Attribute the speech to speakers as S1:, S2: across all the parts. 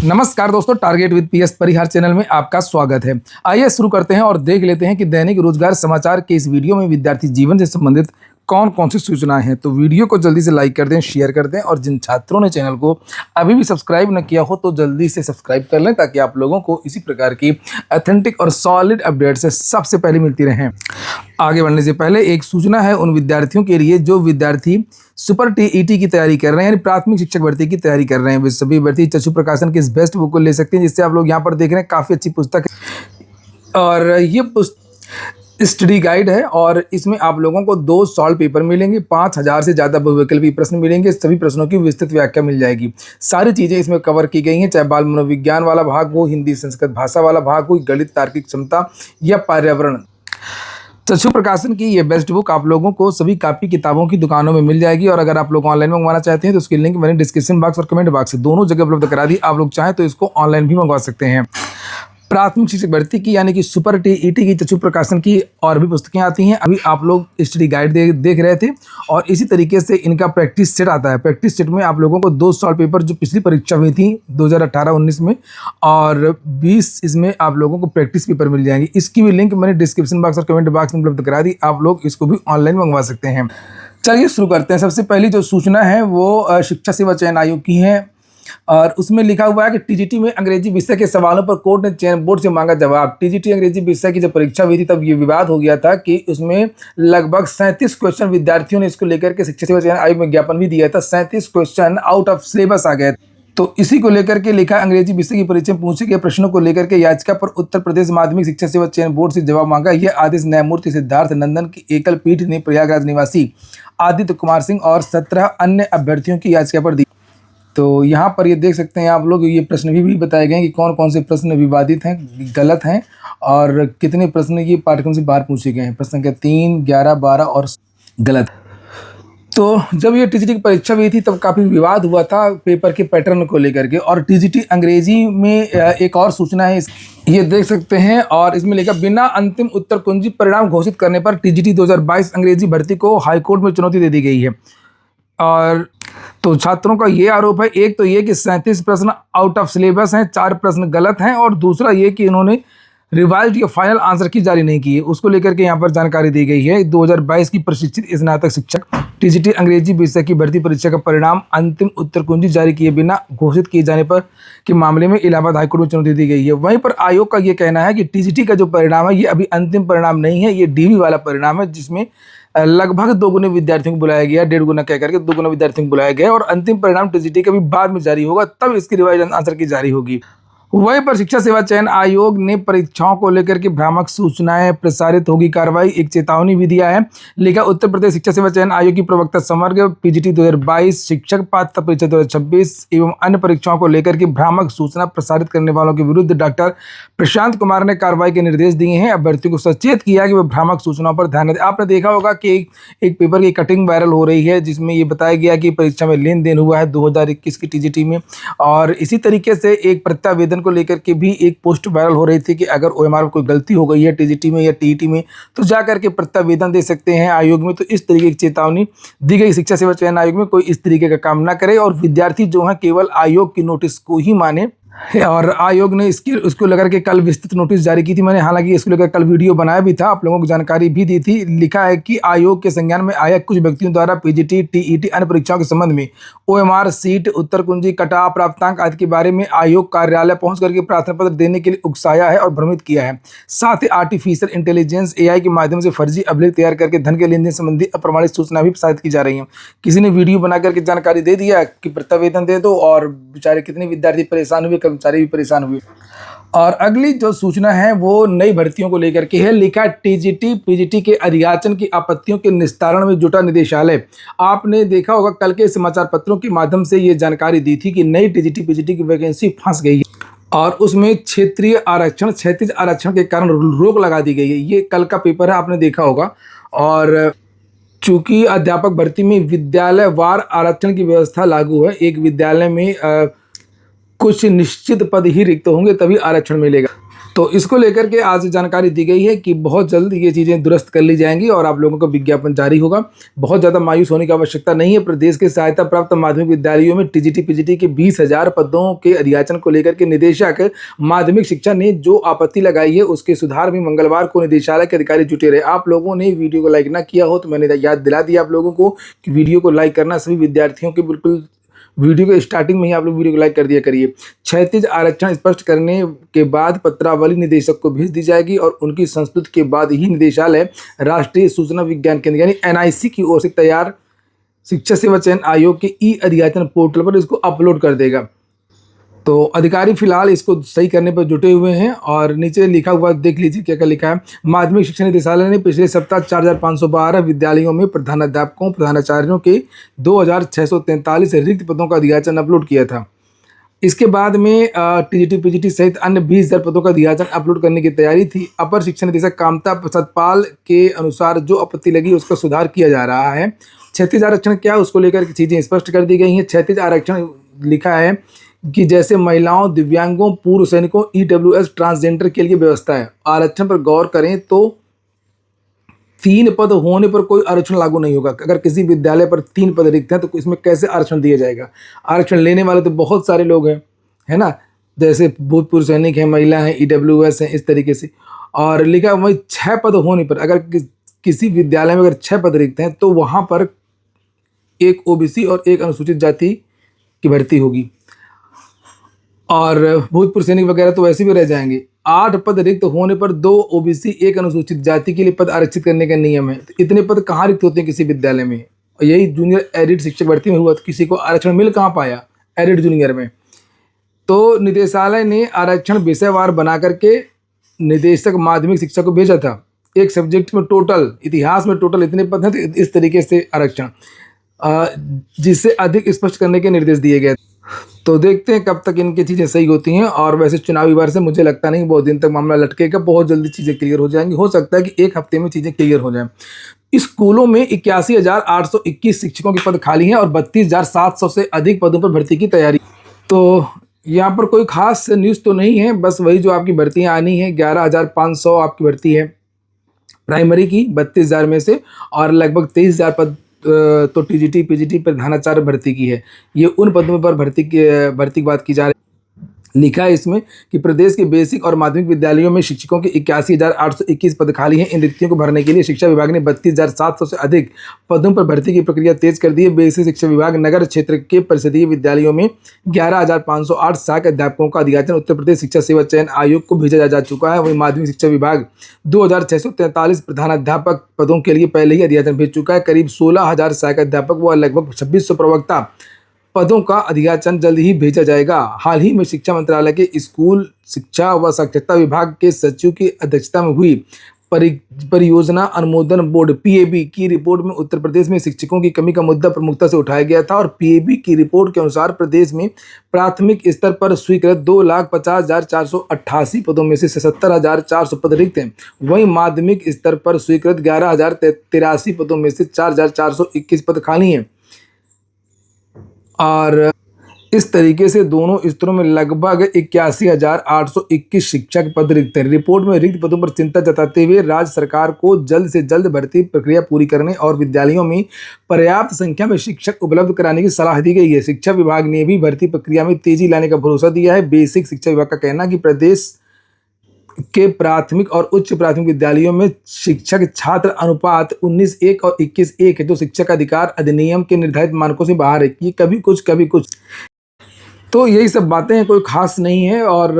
S1: नमस्कार दोस्तों, target with PS Parihar channel में आपका स्वागत है। आइए शुरू करते हैं और देख लेते हैं कि दैनिक रोजगार समाचार के इस वीडियो में विद्यार्थी जीवन से संबंधित कौन कौन सी सूचनाएं हैं। तो वीडियो को जल्दी से लाइक कर दें, शेयर कर दें और जिन छात्रों ने चैनल को अभी भी सब्सक्राइब न किया हो तो जल्दी से सब्सक्राइब कर लें ताकि आप लोगों को इसी प्रकार की ऑथेंटिक और सॉलिड अपडेट से सबसे पहले मिलती रहें। आगे बढ़ने से पहले एक सूचना है उन विद्यार्थियों के लिए जो विद्यार्थी सुपर टीईटी की तैयारी कर रहे हैं, यानी प्राथमिक शिक्षक भर्ती की तैयारी कर रहे हैं। वे सभी भर्ती चक्षु प्रकाशन के इस बेस्ट बुक को ले सकते हैं, जिससे आप लोग यहाँ पर देख रहे हैं काफ़ी अच्छी पुस्तक है। और ये स्टडी गाइड है और इसमें आप लोगों को 2 सॉल्व पेपर मिलेंगे, 5000 से ज़्यादा बहुविकल्पी प्रश्न मिलेंगे, सभी प्रश्नों की विस्तृत व्याख्या मिल जाएगी। सारी चीज़ें इसमें कवर की गई हैं, चाहे बाल मनोविज्ञान वाला भाग हो, हिंदी संस्कृत भाषा वाला भाग हो, गणित तार्किक क्षमता या पर्यावरण। चक्षु प्रकाशन की ये बेस्ट बुक आप लोगों को सभी कॉपी किताबों की दुकानों में मिल जाएगी। और अगर आप लोग ऑनलाइन मंगवाना चाहते हैं तो उसकी लिंक मैंने डिस्क्रिप्शन बॉक्स और कमेंट बॉक्स से दोनों जगह उपलब्ध करा दी। आप लोग चाहें तो इसको ऑनलाइन भी मंगवा सकते हैं। प्राथमिक शिक्षक भर्ती की यानी कि सुपर टीईटी की चक्षु प्रकाशन की और भी पुस्तकें आती हैं। अभी आप लोग स्टडी गाइड देख रहे थे और इसी तरीके से इनका प्रैक्टिस सेट आता है। प्रैक्टिस सेट में आप लोगों को 2 सॉल्व पेपर जो पिछली परीक्षा हुई थी 2018-19 में और 20 इसमें आप लोगों को प्रैक्टिस पेपर मिल जाएंगे। इसकी भी लिंक मैंने डिस्क्रिप्शन बॉक्स और कमेंट बॉक्स में उपलब्ध करा दी, आप लोग इसको भी ऑनलाइन मंगवा सकते हैं। चलिए शुरू करते हैं। सबसे पहली जो सूचना है वो शिक्षा सेवा चयन आयोग की है और उसमें लिखा हुआ है कि टीजीटी में अंग्रेजी विषय के सवालों पर कोर्ट ने चयन बोर्ड से मांगा जवाब। टीजीटी अंग्रेजी विषय की जब परीक्षा हुई थी तब ये विवाद हो गया था कि उसमें लगभग 37 क्वेश्चन विद्यार्थियों ने इसको लेकर के शिक्षा सेवा चयन आयोग में ज्ञापन भी दिया था। 37 क्वेश्चन आउट ऑफ सिलेबस आ गए। तो इसी को लेकर के लिखा, अंग्रेजी विषय की परीक्षा में पूछे गए प्रश्नों को लेकर के याचिका पर उत्तर प्रदेश माध्यमिक शिक्षा सेवा चयन बोर्ड से जवाब मांगा। यह आदेश न्यायमूर्ति सिद्धार्थ नंदन की एकल पीठ ने प्रयागराज निवासी आदित्य कुमार सिंह और 17 अन्य अभ्यर्थियों की याचिका पर दी। तो यहाँ पर ये देख सकते हैं आप लोग, ये प्रश्न भी बताए गए हैं कि कौन कौन से प्रश्न विवादित हैं, गलत हैं और कितने प्रश्न ये पाठ्यक्रम से बाहर पूछे गए हैं। प्रश्न संख्या 3, 11, 12 और गलत। तो जब ये टीजीटी की परीक्षा हुई थी तब काफ़ी विवाद हुआ था पेपर के पैटर्न को लेकर के। और टीजीटी अंग्रेजी में एक और सूचना है, ये देख सकते हैं और इसमें लिखा, बिना अंतिम उत्तर कुंजी परिणाम घोषित करने पर टीजीटी 2022 अंग्रेजी भर्ती को हाईकोर्ट में चुनौती दे दी गई है। और तो छात्रों का ये आरोप है, एक तो ये कि 37 प्रश्न आउट ऑफ सिलेबस हैं, 4 प्रश्न गलत हैं और दूसरा ये कि इन्होंने रिवाइज्ड या फाइनल आंसर की जारी नहीं की है। उसको लेकर के यहाँ पर जानकारी दी गई है। 2022 की प्रशिक्षित स्नातक शिक्षक टीजीटी अंग्रेजी विषय की भर्ती परीक्षा का परिणाम अंतिम उत्तर कुंजी जारी किए बिना घोषित किए जाने पर के मामले में इलाहाबाद हाईकोर्ट में चुनौती दी गई है। वहीं पर आयोग का ये कहना है कि टीजीटी का जो परिणाम है ये अभी अंतिम परिणाम नहीं है, ये डीवी वाला परिणाम है, जिसमें लगभग 2 गुने विद्यार्थियों को बुलाया गया, 1.5 गुना कह करके 2 गुना विद्यार्थियों को बुलाया गया और अंतिम परिणाम टीजीटी का भी बाद में जारी होगा, तब इसकी रिवाइज आंसर की जारी होगी। वहीं पर शिक्षा सेवा चयन आयोग ने परीक्षाओं को लेकर के भ्रामक सूचनाएं प्रसारित होगी कार्रवाई, एक चेतावनी भी दिया है। लिखा, उत्तर प्रदेश शिक्षा सेवा चयन आयोग की प्रवक्ता समग्र पीजीटी 2022 शिक्षक पात्रता परीक्षा 2026 एवं अन्य परीक्षाओं को लेकर के भ्रामक सूचना प्रसारित करने वालों के विरुद्ध डॉक्टर प्रशांत कुमार ने कार्रवाई के निर्देश दिए हैं। अभ्यर्थियों को सचेत किया कि वे भ्रामक सूचनाओं पर ध्यान दें। आपने देखा होगा कि एक पेपर की कटिंग वायरल हो रही है जिसमें ये बताया गया कि परीक्षा में लेन देन हुआ है 2021 की टीजीटी में। और इसी तरीके से एक प्रत्यावेदन को लेकर के भी एक पोस्ट वायरल हो रही थी कि अगर ओएमआर में कोई गलती हो गई है टीजीटी में या टीईटी में तो जा करके प्रत्यावेदन दे सकते हैं आयोग में। तो इस तरीके की चेतावनी दी गई शिक्षा सेवा चयन आयोग में, कोई इस तरीके का काम ना करे और विद्यार्थी जो है केवल आयोग की नोटिस को ही माने। और आयोग ने उसको लेकर के कल विस्तृत नोटिस जारी की थी। मैंने हालांकि इसको लेकर कल वीडियो बनाया भी था, आप लोगों को जानकारी भी दी थी। लिखा है कि आयोग के संज्ञान में आया कुछ व्यक्तियों द्वारा पीजीटी टीईटी अन्य परीक्षाओं के संबंध में ओएमआर सीट उत्तर कुंजी कटाव प्राप्तांक आदि के बारे में आयोग कार्यालय पहुंच करके प्रार्थना पत्र देने के लिए उकसाया है और भ्रमित किया है। साथ ही आर्टिफिशियल इंटेलिजेंस एआई के माध्यम से फर्जी अभिलेख तैयार करके धन के लेन देन संबंधी अप्रमाणित सूचना भी प्रसारित की जा रही है। किसी ने वीडियो बना करके जानकारी दे दिया कि प्रत्यावेदन दे दो और बेचारे कितने विद्यार्थी परेशान हुए, कर्मचारी भी परेशान हुए। और अगली जो सूचना है वो नई भर्तियों को लेकर के है। लिखा, टीजीटी पीजीटी के अधियाचन की आपत्तियों के निस्तारण में जुटा निदेशालय। आपने देखा होगा कल के समाचार पत्रों के माध्यम से ये जानकारी दी थी कि नई टीजीटी पीजीटी की वैकेंसी फंस गई है और उसमें क्षेत्रीय आरक्षण क्षैतिज आरक्षण के कारण रोक लगा दी गई है। ये कल का पेपर है, आपने देखा होगा। और चूंकि अध्यापक भर्ती में विद्यालय वार आरक्षण की व्यवस्था लागू है, एक विद्यालय में कुछ निश्चित पद ही रिक्त होंगे तभी आरक्षण मिलेगा। तो इसको लेकर के आज जानकारी दी गई है कि बहुत जल्द ये चीज़ें दुरुस्त कर ली जाएंगी और आप लोगों को विज्ञापन जारी होगा। बहुत ज़्यादा मायूस होने की आवश्यकता नहीं है। प्रदेश के सहायता प्राप्त माध्यमिक विद्यालयों में टीजीटी पीजीटी के 20,000 पदों के अधियाचन को लेकर के निदेशक माध्यमिक शिक्षा ने जो आपत्ति लगाई है उसके सुधार में मंगलवार को निदेशालय के अधिकारी जुटे रहे। आप लोगों ने वीडियो को लाइक ना किया हो तो मैंने याद दिला दिया आप लोगों को कि वीडियो को लाइक करना सभी विद्यार्थियों के बिल्कुल वीडियो के स्टार्टिंग में ही आप लोग वीडियो को लाइक कर दिया करिए। क्षैतिज आरक्षण स्पष्ट करने के बाद पत्रावली निदेशक को भेज दी जाएगी और उनकी संस्तुति के बाद ही निदेशालय राष्ट्रीय सूचना विज्ञान केंद्र यानी एनआईसी की ओर से तैयार शिक्षा सेवा चयन आयोग के ई अधियाचन पोर्टल पर इसको अपलोड कर देगा। तो अधिकारी फिलहाल इसको सही करने पर जुटे हुए हैं और नीचे लिखा हुआ देख लीजिए क्या क्या लिखा है। माध्यमिक शिक्षा निदेशालय ने पिछले सप्ताह 4,512 विद्यालयों में प्रधानाध्यापकों प्रधानाचार्यों के 2,643 रिक्त पदों का अधियाचन अपलोड किया था। इसके बाद में टीजीटी पीजीटी सहित अन्य 20,000 पदों का अधियाचन अपलोड करने की तैयारी थी। अपर शिक्षा निदेशक कामता प्रसाद पाल के अनुसार जो आपत्ति लगी उसका सुधार किया जा रहा है। क्षैतिज आरक्षण क्या है उसको लेकर चीज़ें स्पष्ट कर दी गई हैं। क्षैतिज आरक्षण लिखा है कि जैसे महिलाओं दिव्यांगों पूर्व सैनिकों ईडब्ल्यूएस ट्रांसजेंडर के लिए व्यवस्था है। आरक्षण पर गौर करें तो 3 पद होने पर कोई आरक्षण लागू नहीं होगा। अगर किसी विद्यालय पर 3 पद रिक्त हैं तो इसमें कैसे आरक्षण दिया जाएगा। आरक्षण लेने वाले तो बहुत सारे लोग हैं, है ना, जैसे भूतपूर्व सैनिक हैं, महिला हैं, ईडब्ल्यूएस हैं, इस तरीके से। और लिखा वही 6 पद होने पर अगर किसी विद्यालय में अगर 6 पद रिक्त हैं तो वहाँ पर एक ओबीसी और एक अनुसूचित जाति की भर्ती होगी और भूतपूर्व सैनिक वगैरह तो वैसे भी रह जाएंगे। 8 पद रिक्त होने पर 2 ओबीसी 1 अनुसूचित जाति के लिए पद आरक्षित करने का नियम है। तो इतने पद कहाँ रिक्त होते हैं किसी विद्यालय में। और यही जूनियर एडिड शिक्षक भर्ती में हुआ तो किसी को आरक्षण मिल कहाँ पाया एडिड जूनियर में। तो निदेशालय ने आरक्षण विषयवार बना करके निदेशक माध्यमिक शिक्षा को भेजा था। एक सब्जेक्ट में टोटल इतिहास में टोटल इतने पद हैं तो इस तरीके से आरक्षण जिससे अधिक स्पष्ट करने के निर्देश दिए गए। तो देखते हैं कब तक इनकी चीज़ें सही होती हैं। और वैसे चुनावी वर्ष से मुझे लगता नहीं बहुत दिन तक मामला लटकेगा, बहुत जल्दी चीज़ें क्लियर हो जाएंगी। हो सकता है कि 1 हफ्ते में चीज़ें क्लियर हो जाएं। स्कूलों में 81,821 शिक्षकों के पद खाली हैं और 32,700 से अधिक पदों पर भर्ती की तैयारी। तो यहाँ पर कोई खास न्यूज़ तो नहीं है, बस वही जो आपकी भर्तियाँ आनी है। 11,500 आपकी भर्ती है प्राइमरी की 32,000 में से और लगभग 23,000 पद तो टीजीटी पीजीटी प्रधानाचार्य भर्ती की है। ये उन पदों पर भर्ती की बात की जा रही है। लिखा है इसमें कि प्रदेश के बेसिक और माध्यमिक विद्यालयों में शिक्षकों के 81,821 पद खाली हैं। इन रिक्तियों को भरने के लिए शिक्षा विभाग ने 32,700 से अधिक पदों पर भर्ती की प्रक्रिया तेज कर दी है। बेसिक शिक्षा विभाग नगर क्षेत्र के परिषदीय विद्यालयों में 11,508 सहायक अध्यापकों का अधियाचन उत्तर प्रदेश शिक्षा सेवा चयन आयोग को भेजा जा चुका है। वहीं माध्यमिक शिक्षा विभाग 2,643 प्रधानाध्यापक पदों के लिए पहले ही अधियाचन भेज चुका है। करीब 16,000 सहायक अध्यापक व लगभग 2,600 प्रवक्ता पदों का अधियाचन जल्द ही भेजा जाएगा। हाल ही में शिक्षा मंत्रालय के स्कूल शिक्षा व साक्षरता विभाग के सचिव की अध्यक्षता में हुई परियोजना अनुमोदन बोर्ड पीएबी की रिपोर्ट में उत्तर प्रदेश में शिक्षकों की कमी का मुद्दा प्रमुखता से उठाया गया था। और पीएबी की रिपोर्ट के अनुसार प्रदेश में प्राथमिक स्तर पर स्वीकृत 2,50,488 पदों में से 77,400 पद रिक्त हैं। वहीं माध्यमिक स्तर पर स्वीकृत 11,083 पदों में से 4,421 पद खाली हैं। और इस तरीके से दोनों स्तरों में लगभग 81,821 शिक्षक पद रिक्त हैं। रिपोर्ट में रिक्त पदों पर चिंता जताते हुए राज्य सरकार को जल्द से जल्द भर्ती प्रक्रिया पूरी करने और विद्यालयों में पर्याप्त संख्या में शिक्षक उपलब्ध कराने की सलाह दी गई है। शिक्षा विभाग ने भी भर्ती प्रक्रिया में तेजी लाने का भरोसा दिया है। बेसिक शिक्षा विभाग का कहना है कि प्रदेश के प्राथमिक और उच्च प्राथमिक विद्यालयों में शिक्षक छात्र अनुपात 19:1 और 21:1 है, जो शिक्षक अधिकार अधिनियम के निर्धारित मानकों से बाहर है। ये कभी कुछ तो यही सब बातें हैं, कोई खास नहीं है। और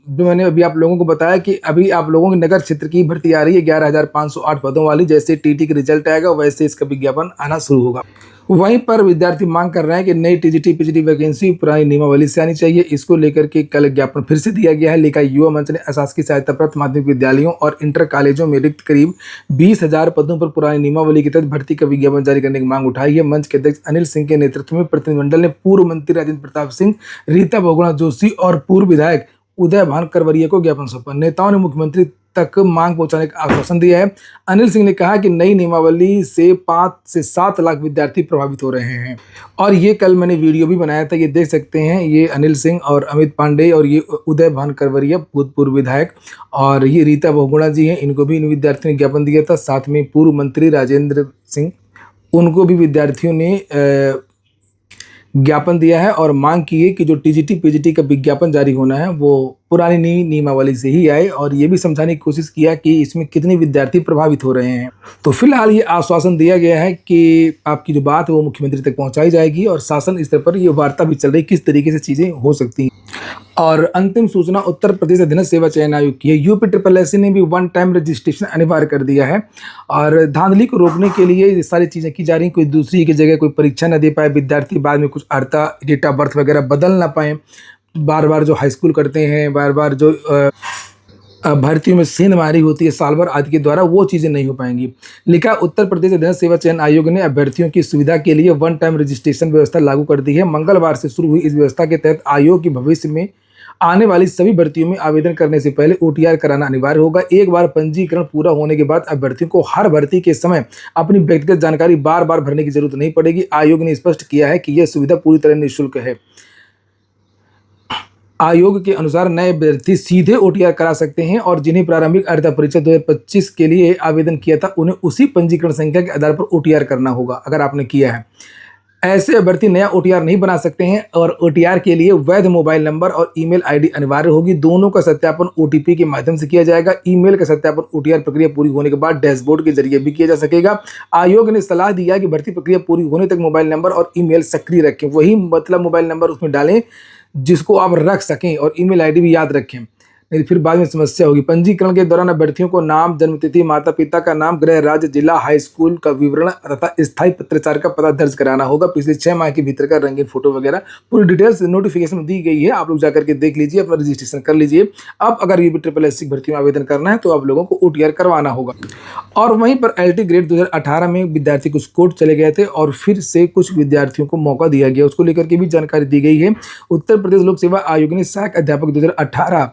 S1: जो मैंने अभी आप लोगों को बताया कि अभी आप लोगों के नगर क्षेत्र की भर्ती आ रही है 11,508 पदों वाली। जैसे टीटी का रिजल्ट आएगा वैसे इसका विज्ञापन आना शुरू होगा। वहीं पर विद्यार्थी मांग कर रहे हैं कि नई टीजीटी पीजीटी वैकेंसी पुरानी नियमावली से आनी चाहिए। इसको लेकर के कल ज्ञापन फिर से दिया गया है। लेखा युवा मंच ने अशासकीय सहायता प्राप्त माध्यमिक विद्यालयों और इंटर कॉलेजों में रिक्त करीब 20,000 पदों पर पुरानी नियमावली के तहत भर्ती का विज्ञापन जारी करने की मांग उठाई है। मंच के अध्यक्ष अनिल सिंह के नेतृत्व में प्रतिनिधिमंडल ने पूर्व मंत्री राजेंद्र प्रताप सिंह, रीता बहुगुणा जोशी और पूर्व विधायक उदय भान करवरिया को ज्ञापन सौंपा। नेताओं ने मुख्यमंत्री तक मांग पहुंचाने का आश्वासन दिया है। अनिल सिंह ने कहा कि नई नियमावली से 5 से 7 लाख विद्यार्थी प्रभावित हो रहे हैं। और ये कल मैंने वीडियो भी बनाया था, ये देख सकते हैं। ये अनिल सिंह और अमित पांडे और ये उदय भान करवरिया भूतपूर्व विधायक और ये रीता बहुगुणा जी हैं, इनको भी इन विद्यार्थियों ने ज्ञापन दिया था। साथ में पूर्व मंत्री राजेंद्र सिंह, उनको भी विद्यार्थियों ने ज्ञापन दिया है और मांग की है कि जो टीजीटी पीजीटी का विज्ञापन जारी होना है वो पुरानी नियमावली से ही आए, और ये भी समझाने की कोशिश किया कि इसमें कितने विद्यार्थी प्रभावित हो रहे हैं। तो फिलहाल ये आश्वासन दिया गया है कि आपकी जो बात है वो मुख्यमंत्री तक पहुंचाई जाएगी और शासन स्तर पर ये वार्ता भी चल रही किस तरीके से चीज़ें हो सकती हैं। और अंतिम सूचना उत्तर प्रदेश अधीनस्थ सेवा चयन आयोग की है। यूपी SSSC ने भी वन टाइम रजिस्ट्रेशन अनिवार्य कर दिया है और धांधली को रोकने के लिए ये सारी चीज़ें की जा रही हैं। कोई दूसरी की जगह कोई परीक्षा न दे पाए विद्यार्थी, बाद में कुछ अर्ता डेट ऑफ बर्थ वगैरह बदल ना पाए, बार बार जो हाई स्कूल करते हैं, बार बार जो भर्तियों में सेंधमारी होती है साल भर आदि के द्वारा, वो चीज़ें नहीं हो पाएंगी। लिखा उत्तर प्रदेश अधीनस्थ सेवा चयन आयोग ने अभ्यर्थियों की सुविधा के लिए वन टाइम रजिस्ट्रेशन व्यवस्था लागू कर दी है। मंगलवार से शुरू हुई इस व्यवस्था के तहत आयोग की भविष्य में आने वाली सभी भर्तियों में आवेदन करने से पहले OTR कराना अनिवार्य होगा। एक बार पंजीकरण पूरा होने के बाद अभ्यर्थियों को हर भर्ती के समय अपनी व्यक्तिगत जानकारी बार बार भरने की जरूरत नहीं पड़ेगी। आयोग ने स्पष्ट किया है कि यह सुविधा पूरी तरह निःशुल्क है। आयोग के अनुसार नए अभ्यर्थी सीधे OTR करा सकते हैं और जिन्हें प्रारंभिक अर्हता परीक्षा 2025 के लिए आवेदन किया था उन्हें उसी पंजीकरण संख्या के आधार पर OTR करना होगा अगर आपने किया है। ऐसे अभ्यर्थी नया OTR नहीं बना सकते हैं और OTR के लिए वैध मोबाइल नंबर और ईमेल ID अनिवार्य होगी। दोनों का सत्यापन OTP के माध्यम से किया जाएगा। ईमेल का सत्यापन OTR प्रक्रिया पूरी होने के बाद डैशबोर्ड के जरिए भी किया जा सकेगा। आयोग ने सलाह दिया कि भर्ती प्रक्रिया पूरी होने तक मोबाइल नंबर और ईमेल सक्रिय रखें। वही मतलब मोबाइल नंबर उसमें डालें जिसको आप रख सकें और ईमेल ID भी याद रखें, नहीं फिर बाद में समस्या होगी। पंजीकरण के दौरान अभ्यर्थियों को नाम, जन्मतिथि, माता पिता का नाम, गृह राज्य, जिला, हाई स्कूल का विवरण तथा स्थायी पत्राचार का पता दर्ज कराना होगा। पिछले 6 माह के भीतर का रंगीन फोटो वगैरह पूरी डिटेल्स नोटिफिकेशन में दी गई है, आप लोग जाकर के देख लीजिए, अपना रजिस्ट्रेशन कर लीजिए। अब अगर यूपी SSSC भर्ती में आवेदन करना है तो आप लोगों को OTR करवाना होगा। और वहीं पर LT ग्रेड 2018 में विद्यार्थी कुछ कोर्ट चले गए थे और फिर से कुछ विद्यार्थियों को मौका दिया गया, उसको लेकर के भी जानकारी दी गई है। उत्तर प्रदेश लोक सेवा आयोग ने सहायक अध्यापक 2018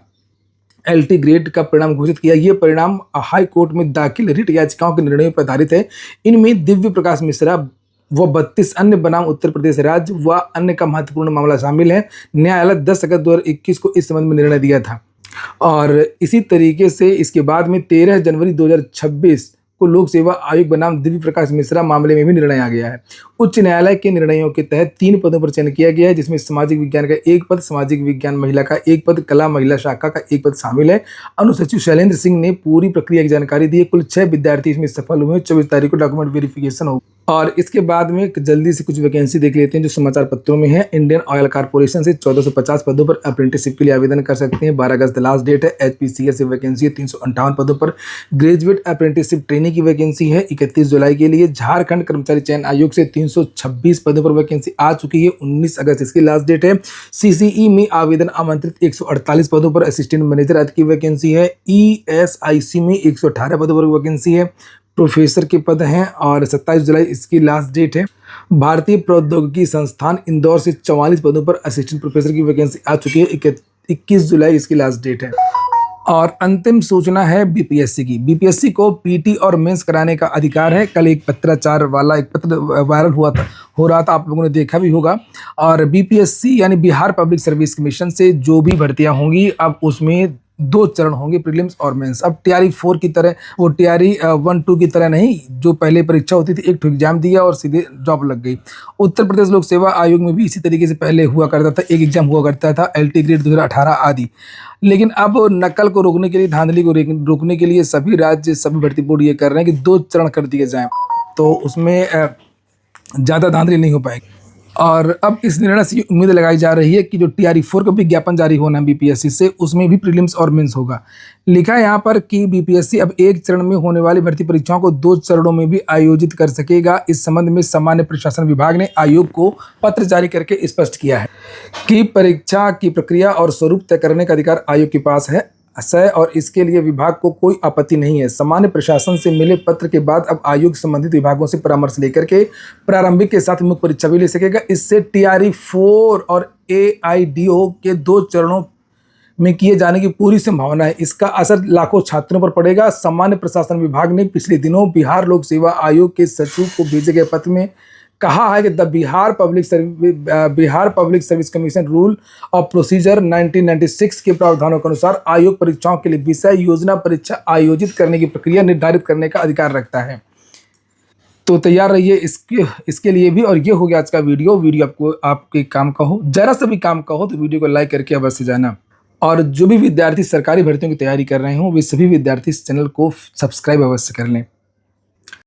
S1: LT ग्रेड का परिणाम घोषित किया। ये परिणाम हाई कोर्ट में दाखिल रिट याचिकाओं के निर्णयों पर आधारित है। इनमें दिव्य प्रकाश मिश्रा व 32 अन्य बनाम उत्तर प्रदेश राज्य व अन्य का महत्वपूर्ण मामला शामिल है। न्यायालय 10 अगस्त 2021 को इस संबंध में निर्णय दिया था और इसी तरीके से इसके बाद में 13 जनवरी 2026 को लोक सेवा आयोग बनाम दिव्य प्रकाश मिश्रा मामले में भी निर्णय आ गया है। उच्च न्यायालय के निर्णयों के तहत 3 पदों पर चयन किया गया है, जिसमें सामाजिक विज्ञान का 1 पद, सामाजिक विज्ञान महिला का 1 पद, कला महिला शाखा का 1 पद शामिल है। अनुसचिव शैलेंद्र सिंह ने पूरी प्रक्रिया की जानकारी दी है। कुल 6 विद्यार्थी इसमें सफल हुए। 24 तारीख को डॉक्यूमेंट वेरिफिकेशन होगा और इसके बाद में जल्दी से कुछ वैकेंसी देख लेते हैं जो समाचार पत्रों में है। इंडियन ऑयल कॉर्पोरेशन से 1450 पदों पर अप्रेंटिसशिप के लिए आवेदन कर सकते हैं। 12 अगस्त लास्ट डेट है। HPCL से वैकेंसी है 358 पदों पर। ग्रेजुएट अप्रेंटिसशिप ट्रेनिंग की वैकेंसी है 31 जुलाई के लिए। झारखंड कर्मचारी चयन आयोग से 326 पदों पर वैकेंसी आ चुकी है। 19 अगस्त इसकी लास्ट डेट है। CCE में आवेदन आमंत्रित 148 पदों पर असिस्टेंट मैनेजर आदि की वैकेंसी है। ESIC में 118 पदों पर वैकेंसी है। प्रोफेसर के पद हैं और 27 जुलाई इसकी लास्ट डेट है। भारतीय प्रौद्योगिकी संस्थान इंदौर से 44 पदों पर असिस्टेंट प्रोफेसर की वैकेंसी आ चुकी है। 21 जुलाई इसकी लास्ट डेट है। और अंतिम सूचना है BPSC की। BPSC को PT और मेंस कराने का अधिकार है। कल एक पत्राचार वाला एक पत्र वायरल हो रहा था, आप लोगों ने देखा भी होगा। और BPSC यानी बिहार पब्लिक सर्विस कमीशन से जो भी भर्तियां होंगी अब उसमें 2 चरण होंगे, प्रीलिम्स और मेंस। अब TRE 4 की तरह, वो TRE 1-2 की तरह नहीं, जो पहले परीक्षा होती थी, एक एग्जाम दिया और सीधे जॉब लग गई। उत्तर प्रदेश लोक सेवा आयोग में भी इसी तरीके से पहले हुआ करता था, एक एग्जाम हुआ करता था, LT ग्रेड 2018 आदि। लेकिन अब नकल को रोकने के लिए, धांधली को रोकने के लिए सभी राज्य, सभी भर्ती बोर्ड ये कर रहे हैं कि 2 चरण कर दिए जाएं, तो उसमें ज़्यादा धांधली नहीं हो पाएगी। और अब इस निर्णय से उम्मीद लगाई जा रही है कि जो TRE 4 का विज्ञापन जारी होना है BPSC से, उसमें भी प्रीलिम्स और मेंस होगा। लिखा है यहाँ पर कि BPSC अब 1 चरण में होने वाली भर्ती परीक्षाओं को 2 चरणों में भी आयोजित कर सकेगा। इस संबंध में सामान्य प्रशासन विभाग ने आयोग को पत्र जारी करके स्पष्ट किया है कि परीक्षा की प्रक्रिया और स्वरूप तय करने का अधिकार आयोग के पास है और इसके लिए विभाग को कोई आपत्ति नहीं है। सामान्य प्रशासन से मिले पत्र के बाद अब आयोग संबंधित विभागों से परामर्श लेकर के प्रारंभिक के साथ मुख्य परीक्षा भी ले सकेगा। इससे TRE 4 और AIDO के 2 चरणों में किए जाने की पूरी संभावना है। इसका असर लाखों छात्रों पर पड़ेगा। सामान्य प्रशासन विभाग ने पिछले दिनों बिहार लोक सेवा आयोग के सचिव को भेजे गए पत्र में कहा है कि Bihar public service commission rule और प्रोसीजर 1996 के प्रावधानों के अनुसार आयोग परीक्षाओं के लिए विषय योजना परीक्षा आयोजित करने की प्रक्रिया निर्धारित करने का अधिकार रखता है। तो तैयार रहिए इसके लिए भी। और ये हो गया आज का वीडियो आपको आपके काम का हो, जरा सा भी काम का हो तो वीडियो को लाइक करके अवश्य जाना। और जो भी विद्यार्थी सरकारी भर्तियों की तैयारी कर रहे हो वे सभी विद्यार्थी इस चैनल को सब्सक्राइब अवश्य कर लें।